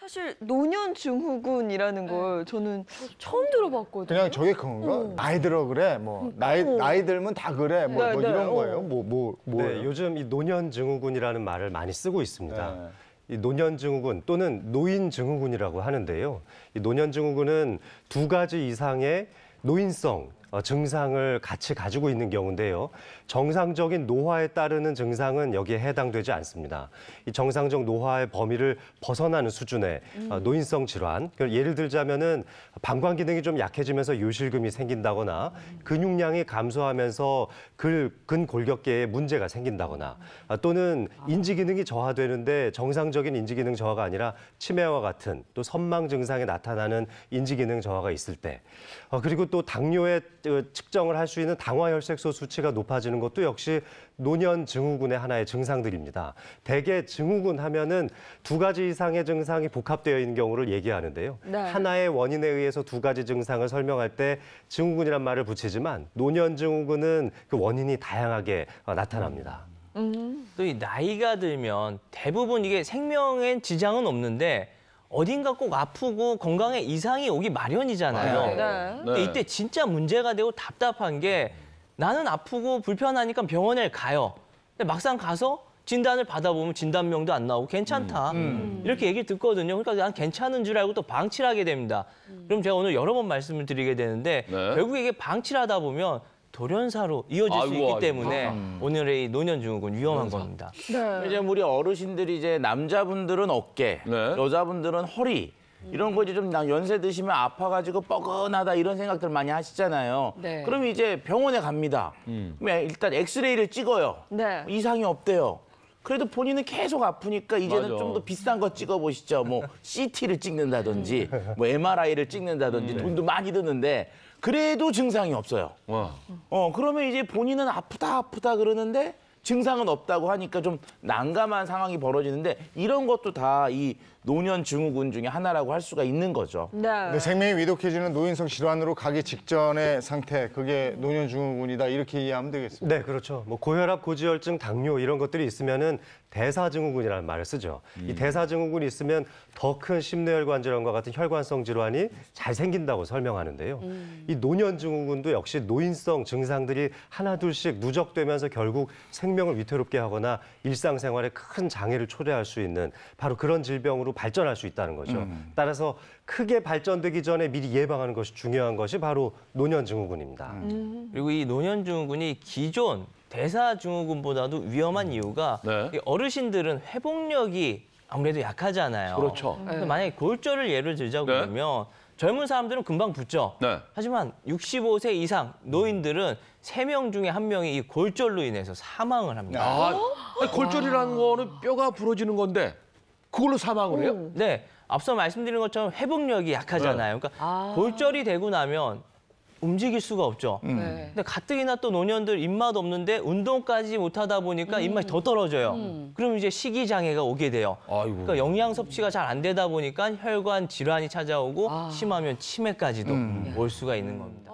사실 노년 증후군이라는 걸 저는 처음 들어봤거든요. 그냥 저게 그건가? 나이 들어 그래. 뭐 나이 들면 다 그래. 뭐, 네, 뭐 네. 이런 거예요. 네, 요즘 이 노년 증후군이라는 말을 많이 쓰고 있습니다. 이 노년 증후군 또는 노인 증후군이라고 하는데요. 이 노년 증후군은 2가지 이상의 노인성 증상을 같이 가지고 있는 경우인데요. 정상적인 노화에 따르는 증상은 여기에 해당되지 않습니다. 이 정상적 노화의 범위를 벗어나는 수준의 노인성 질환. 예를 들자면은 방광 기능이 좀 약해지면서 요실금이 생긴다거나 근육량이 감소하면서 근골격계에 문제가 생긴다거나 또는 인지 기능이 저하되는데 정상적인 인지 기능 저하가 아니라 치매와 같은 또 선망 증상에 나타나는 인지 기능 저하가 있을 때 그리고 또 당뇨의 측정을 할 수 있는 당화혈색소 수치가 높아지는 것도 역시 노년 증후군의 하나의 증상들입니다. 대개 증후군 하면은 2가지 이상의 증상이 복합되어 있는 경우를 얘기하는데요. 네. 하나의 원인에 의해서 2가지 증상을 설명할 때 증후군이란 말을 붙이지만 노년 증후군은 그 원인이 다양하게 나타납니다. 또 이 나이가 들면 대부분 이게 생명엔 지장은 없는데 어딘가 꼭 아프고 건강에 이상이 오기 마련이잖아요. 네. 근데 이때 진짜 문제가 되고 답답한 게 나는 아프고 불편하니까 병원에 가요. 근데 막상 가서 진단을 받아보면 진단명도 안 나오고 괜찮다. 이렇게 얘기를 듣거든요. 그러니까 난 괜찮은 줄 알고 또 방치를 하게 됩니다. 그럼 제가 오늘 여러 번 말씀을 드리게 되는데 결국 이게 방치를 하다 보면 돌연사로 이어질 수 있기 때문에 오늘의 이 노년 증후군 위험한 겁니다. 네. 이제 우리 어르신들이 이제 남자분들은 어깨, 여자분들은 허리 이런 거 이제 좀 연세 드시면 아파가지고 뻐근하다 이런 생각들 많이 하시잖아요. 네. 그럼 이제 병원에 갑니다. 그럼 일단 엑스레이를 찍어요. 네. 이상이 없대요. 그래도 본인은 계속 아프니까 이제는 좀 더 비싼 거 찍어보시죠. 뭐 CT를 찍는다든지 뭐 MRI를 찍는다든지 돈도 많이 드는데 그래도 증상이 없어요. 그러면 이제 본인은 아프다 그러는데 증상은 없다고 하니까 좀 난감한 상황이 벌어지는데 이런 것도 다 이 노년 증후군 중에 하나라고 할 수가 있는 거죠. 네. 근데 생명이 위독해지는 노인성 질환으로 가기 직전의 상태, 그게 노년 증후군이다 이렇게 이해하면 되겠습니다. 네, 그렇죠. 뭐 고혈압, 고지혈증, 당뇨 이런 것들이 있으면은 대사증후군이라는 말을 쓰죠. 이 대사증후군이 있으면 더 큰 심뇌혈관 질환과 같은 혈관성 질환이 잘 생긴다고 설명하는데요. 이 노년 증후군도 역시 노인성 증상들이 하나둘씩 누적되면서 결국 생명을 위태롭게 하거나 일상생활에 큰 장애를 초래할 수 있는 바로 그런 질병으로 발전할 수 있다는 거죠. 따라서 크게 발전되기 전에 미리 예방하는 것이 중요한 것이 바로 노년 증후군입니다. 그리고 이 노년 증후군이 기존 대사 증후군보다도 위험한 이유가 이 어르신들은 회복력이 아무래도 약하잖아요. 그렇죠. 그래서 만약에 골절을 예를 들자고 그러면 젊은 사람들은 금방 붙죠. 하지만 65세 이상 노인들은 3명 중에 1명이 이 골절로 인해서 사망을 합니다. 아니, 골절이라는 거는 뼈가 부러지는 건데 그걸로 사망을 해요? 네, 앞서 말씀드린 것처럼 회복력이 약하잖아요. 그러니까 골절이 되고 나면 움직일 수가 없죠. 근데 가뜩이나 또 노년들 입맛 없는데 운동까지 못하다 보니까 입맛이 더 떨어져요. 그럼 이제 식이장애가 오게 돼요. 그러니까 영양 섭취가 잘 안 되다 보니까 혈관 질환이 찾아오고 심하면 치매까지도 올 수가 있는 겁니다.